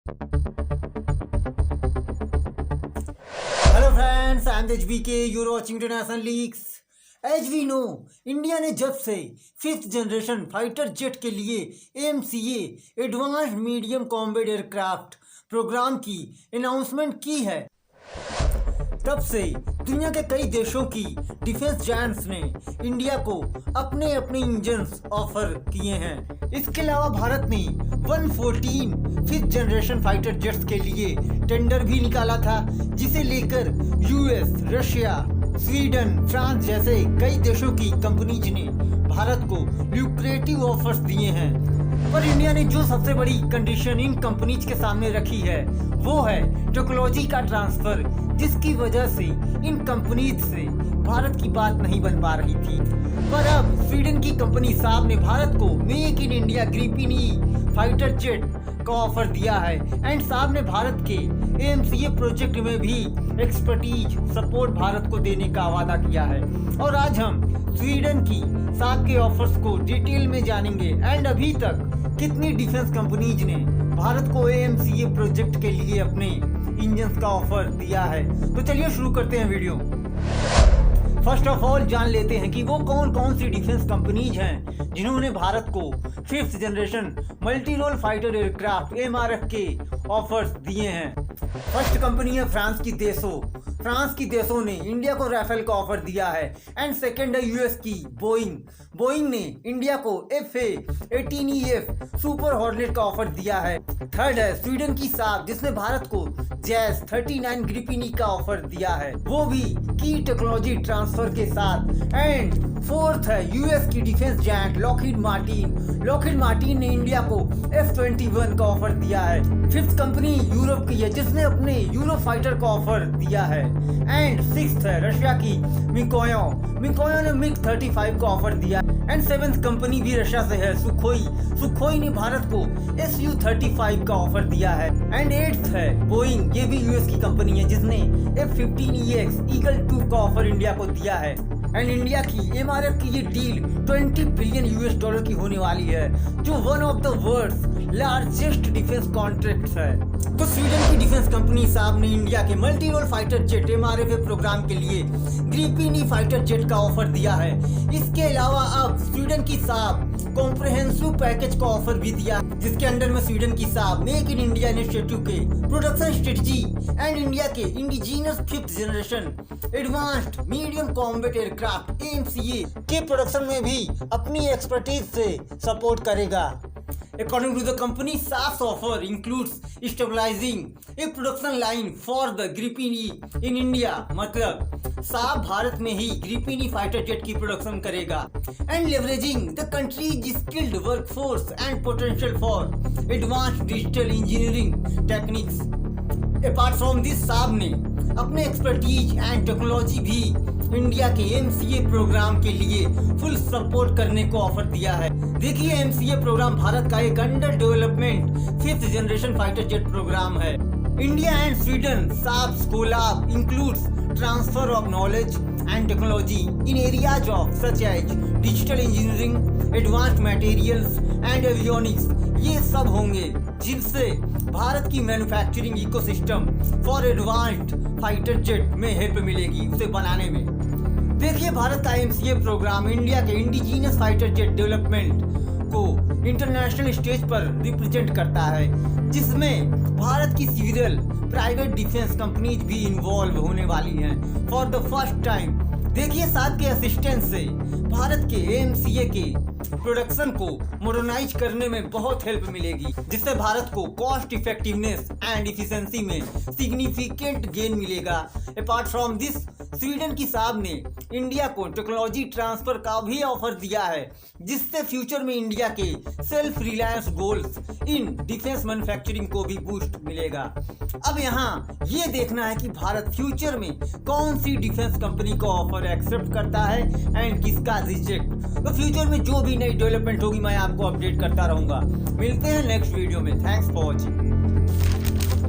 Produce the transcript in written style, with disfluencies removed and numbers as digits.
Hello friends, I am HBK. You're watching International Leaks. As we know, India ने जब से 5th generation fighter jet के लिए AMCA advanced medium combat aircraft programme की announcement की है, तब से दुनिया के कई देशों की डिफेंस जायंट्स ने इंडिया को अपने अपने इंजन्स ऑफर किए हैं। इसके अलावा भारत ने 114 5th जनरेशन फाइटर जेट्स के लिए टेंडर भी निकाला था, जिसे लेकर यूएस, रशिया, स्वीडन, फ्रांस जैसे कई देशों की कंपनीज ने भारत को ल्यूक्रेटिव ऑफर्स दिए हैं। पर इंडिया ने जो सबसे बड़ी कंडीशन इन कंपनीज के सामने रखी है वो है टेक्नोलॉजी का ट्रांसफर, जिसकी वजह से इन कंपनीज से भारत की बात नहीं बन पा रही थी। पर अब स्वीडन की कंपनी साहब ने भारत को make in India Gripen fighter jet का ऑफर दिया है एंड साहब ने भारत के AMCA प्रोजेक्ट में भी एक्सपर्टीज सपोर्ट भारत को देने का वादा किया है। और आज हम स्वीडन की साहब के ऑफर्स को डिटेल में जानेंगे एंड अभी तक कितनी डिफेंस कंपनीज ने भारत को AMCA प्रोजेक्ट के लिए अपने इंजन्स का ऑफर दिया है। तो चलिए शुरू करते हैं वीडियो। फर्स्ट ऑफ ऑल जान लेते हैं कि वो कौन कौन सी डिफेंस कंपनीज हैं जिन्होंने भारत को 5th generation multi role fighter aircraft MRF के ऑफर्स दिए हैं। फर्स्ट कंपनी है फ्रांस की देसो। फ्रांस की देसो ने इंडिया को राफेल का ऑफर दिया है एंड सेकंड है यूएस की बोइंग। बोइंग ने इंडिया को FA-18EF सुपर हॉर्नेट का ऑफर दिया है। थर्ड है स्वीडन की साब, जिसने भारत को जैस 39 ग्रिपेन का ऑफर दिया है, वो भी की टेक्नोलॉजी ट्रांसफर के साथ। एंड फोर्थ है यूएस की defence giant Lockheed Martin. Lockheed Martin ने इंडिया को F-21 का ऑफर दिया है। फिफ्थ कंपनी यूरोप की है, जिसने अपने यूरो फाइटर का ऑफर दिया है। एंड सिक्स्थ है रशिया की मिकोयो। मिकोयो ने MiG-35 का ऑफर दिया। एंड सेवेंथ कंपनी भी रशिया से है, सुखोई। सुखोई ने भारत को Su-35 का ऑफर दिया है। एंड एट्थ है बोइंग, ये भी यूएस की कंपनी है, जिसने F-15EX ईगल 2 का ऑफर इंडिया को दिया है। एंड इंडिया की MRF की ये डील $20 बिलियन की होने वाली है, जो one of the world's largest defence contracts है। तो स्वीडन की डिफेंस कंपनी साहब ने इंडिया के multi role fighter jet MRF programme के लिए ग्रिपेन फाइटर जेट का ऑफर दिया है। इसके अलावा अब स्वीडन की साहब कॉम्प्रिहेंसिव पैकेज का ऑफर भी दिया, जिसके अंडर में स्वीडन की साहब मेक इन इंडिया इनिशिएटिव के प्रोडक्शन स्ट्रेटजी एंड इंडिया के indigenous 5th generation advanced medium combat aircraft AMCA के प्रोडक्शन में भी अपनी एक्सपर्टीज से सपोर्ट करेगा। According to the company, SAF's offer includes stabilizing a production line for the Gripen E in India। मतलब साफ भारत में ही ग्रिपेन फाइटर जेट की प्रोडक्शन करेगा and leveraging the countries skilled workforce and potential for advanced digital engineering techniques. Apart from this साहब ने अपने expertise and technology भी India के AMCA प्रोग्राम के लिए फुल सपोर्ट करने को ऑफर दिया है। देखिए AMCA प्रोग्राम भारत का एक under development 5th generation fighter jet program है। India and Sweden Saab's collab includes transfer of knowledge and technology in areas of such as digital engineering, advanced materials and avionics. ये सब होंगे जिनसे भारत की manufacturing ecosystem for advanced fighter jet में help मिलेगी उसे बनाने में। देखिए भारत का AMCA प्रोग्राम इंडिया के इंडिजिनस फाइटर जेट डेवलपमेंट को इंटरनेशनल स्टेज पर रिप्रेजेंट करता है, जिसमें भारत की सीरियल प्राइवेट डिफेंस कंपनीज भी इन्वॉल्व होने वाली हैं फॉर द फर्स्ट टाइम। देखिए साथ के असिस्टेंस से भारत के AMCA के प्रोडक्शन को मॉडर्नाइज करने में बहुत हेल्प मिलेगी, जिससे भारत को कॉस्ट इफेक्टिवनेस एंड इफिशिएंसी में सिग्निफिकेंट गेन मिलेगा। अपार्ट फ्रॉम दिस स्वीडन की साहब ने इंडिया को टेक्नोलॉजी ट्रांसफर का भी ऑफर दिया है, जिससे फ्यूचर में इंडिया के self reliance goals in defence manufacturing को भी बूस्ट मिलेगा। अब यहाँ ये देखना है कि भारत फ्यूचर में कौन सी डिफेंस कंपनी को ऑफर एक्सेप्ट करता है एंड किसका रिजेक्ट। तो फ्यूचर में जो भी नई डेवलपमेंट होगी मैं आपको अपडेट करता रहूंगा। मिलते हैं नेक्स्ट वीडियो में। Thanks for watching.